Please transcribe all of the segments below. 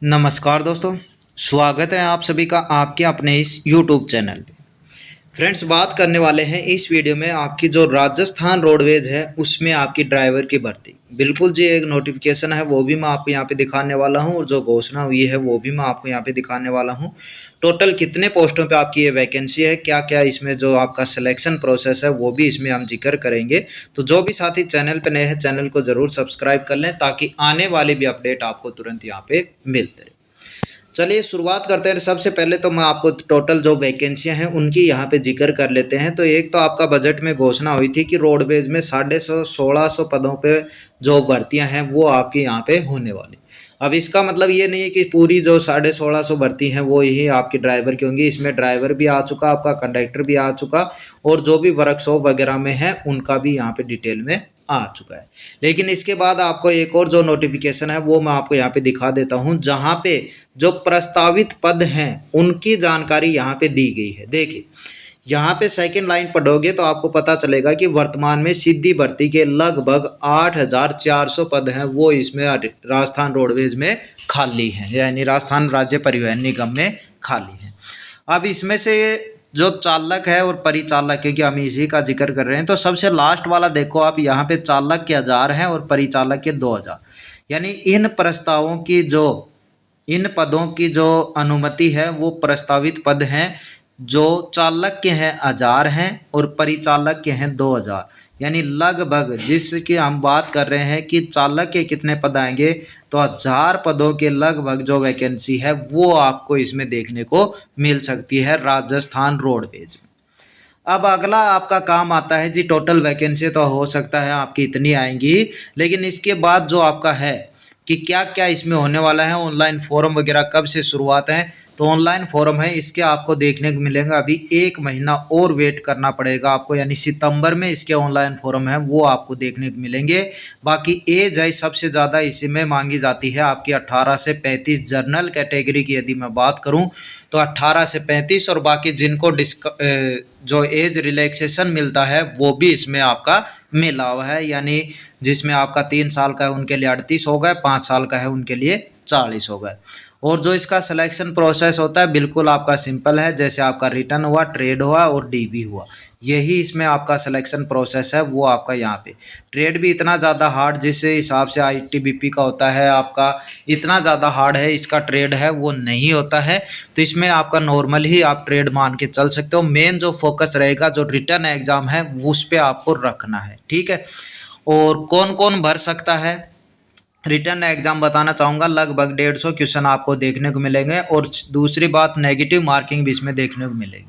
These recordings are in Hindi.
नमस्कार दोस्तों, स्वागत है आप सभी का आपके अपने इस YouTube चैनल पे। फ्रेंड्स, बात करने वाले हैं इस वीडियो में आपकी जो राजस्थान रोडवेज है उसमें आपकी ड्राइवर की भर्ती। बिल्कुल जी, एक नोटिफिकेशन है वो भी मैं आपको यहाँ पे दिखाने वाला हूँ और जो घोषणा हुई है वो भी मैं आपको यहाँ पे दिखाने वाला हूँ। टोटल कितने पोस्टों पे आपकी ये वैकेंसी है, क्या क्या इसमें जो आपका सिलेक्शन प्रोसेस है वो भी इसमें हम जिक्र करेंगे। तो जो भी साथी चैनल पे नए हैं चैनल को ज़रूर सब्सक्राइब कर लें ताकि आने वाली भी अपडेट आपको तुरंत यहाँ पे मिलते रहे। चलिए शुरुआत करते हैं। सबसे पहले तो मैं आपको टोटल जो वैकेंसियां हैं उनकी यहाँ पे जिक्र कर लेते हैं। तो एक तो आपका बजट में घोषणा हुई थी कि रोडवेज में 1650 पदों पे जो भर्तियां हैं वो आपकी यहाँ पे होने वाली। अब इसका मतलब ये नहीं है कि पूरी जो 1650 भर्ती हैं वो ही आपकी ड्राइवर की होंगी। इसमें ड्राइवर भी आ चुका, आपका कंडक्टर भी आ चुका और जो भी वर्कशॉप वगैरह में है उनका भी यहाँ पे डिटेल में आ चुका है। लेकिन इसके बाद आपको एक और जो नोटिफिकेशन है वो मैं आपको यहाँ पे दिखा देता हूँ, जहाँ पे जो प्रस्तावित पद हैं उनकी जानकारी यहाँ पे दी गई है। देखिए, यहाँ पे सेकंड लाइन पढ़ोगे तो आपको पता चलेगा कि वर्तमान में सीधी भर्ती के लगभग 8400 पद हैं वो इसमें राजस्थान रोडवेज में खाली हैं, यानी राजस्थान राज्य परिवहन निगम में खाली हैं। अब इसमें से जो चालक है और परिचालक, क्योंकि हम इसी का जिक्र कर रहे हैं, तो सबसे लास्ट वाला देखो आप, यहाँ पे चालक के 1000 हैं और परिचालक के 2000। यानी इन पदों की जो अनुमति है वो प्रस्तावित पद हैं जो चालक के हैं 1000 हैं और परिचालक के हैं 2000। यानी लगभग जिसकी हम बात कर रहे हैं कि चालक के कितने पद आएंगे, तो 1000 पदों के लगभग जो वैकेंसी है वो आपको इसमें देखने को मिल सकती है राजस्थान रोडवेज में। अब अगला आपका काम आता है जी, टोटल वैकेंसी तो हो सकता है आपकी इतनी आएंगी, लेकिन इसके बाद जो आपका है कि क्या क्या इसमें होने वाला है, ऑनलाइन फॉर्म वगैरह कब से शुरुआत है। तो ऑनलाइन फॉर्म है इसके आपको देखने को मिलेगा, अभी 1 महीना और वेट करना पड़ेगा आपको, यानी सितंबर में इसके ऑनलाइन फॉर्म है वो आपको देखने को मिलेंगे। बाकी एज है सबसे ज़्यादा इसी में मांगी जाती है आपकी 18 से 35। जर्नल कैटेगरी की यदि मैं बात करूं तो 18 से 35, और बाकी जिनको जो एज रिलैक्सेशन मिलता है वो भी इसमें आपका मिला हुआ है, यानी जिसमें आपका 3 साल का है उनके लिए 38 हो गए, 5 साल का है उनके लिए 40 हो गए। और जो इसका सिलेक्शन प्रोसेस होता है बिल्कुल आपका सिंपल है, जैसे आपका रिटर्न हुआ, ट्रेड हुआ और डीबी हुआ, यही इसमें आपका सिलेक्शन प्रोसेस है वो आपका यहाँ पे। ट्रेड भी इतना ज़्यादा हार्ड जिस हिसाब से आईटीबीपी का होता है आपका, इतना ज़्यादा हार्ड है इसका ट्रेड है वो नहीं होता है। तो इसमें आपका नॉर्मल ही आप ट्रेड मान के चल सकते हो। मेन जो फोकस रहेगा जो रिटर्न एग्जाम है उस पर आपको रखना है, ठीक है। और कौन कौन भर सकता है, रिटर्न एग्जाम बताना चाहूँगा, लगभग 150 क्वेश्चन आपको देखने को मिलेंगे। और दूसरी बात, नेगेटिव मार्किंग भी इसमें देखने को मिलेगी।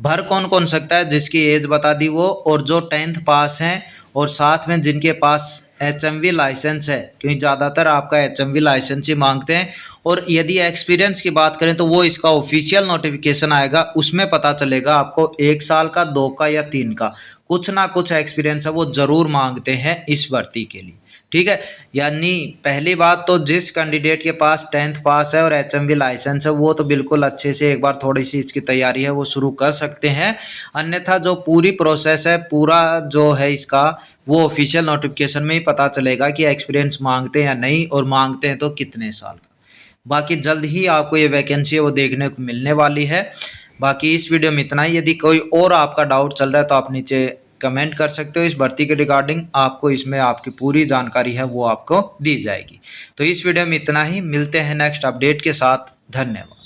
भर कौन कौन सकता है, जिसकी एज बता दी वो, और जो 10th पास हैं और साथ में जिनके पास HMV लाइसेंस है, क्योंकि ज़्यादातर आपका HMV लाइसेंस ही मांगते हैं। और यदि एक्सपीरियंस की बात करें तो वो इसका ऑफिशियल नोटिफिकेशन आएगा, उसमें पता चलेगा आपको 1 साल का, 2 का या 3 का, कुछ ना कुछ एक्सपीरियंस है वो ज़रूर मांगते हैं इस भर्ती के लिए, ठीक है। यानी पहली बात तो जिस कैंडिडेट के पास 10th पास है और HMV लाइसेंस है वो तो बिल्कुल अच्छे से एक बार थोड़ी सी इसकी तैयारी है वो शुरू कर सकते हैं। अन्यथा जो पूरी प्रोसेस है, पूरा जो है इसका, वो ऑफिशियल नोटिफिकेशन में ही पता चलेगा कि एक्सपीरियंस मांगते हैं या नहीं, और मांगते हैं तो कितने साल का। बाकी जल्द ही आपको ये वैकेंसी है वो देखने को मिलने वाली है। बाकी इस वीडियो में इतना ही। यदि कोई और आपका डाउट चल रहा है तो आप नीचे कमेंट कर सकते हो इस भर्ती के रिगार्डिंग, आपको इसमें आपकी पूरी जानकारी है वो आपको दी जाएगी। तो इस वीडियो में इतना ही, मिलते हैं नेक्स्ट अपडेट के साथ। धन्यवाद।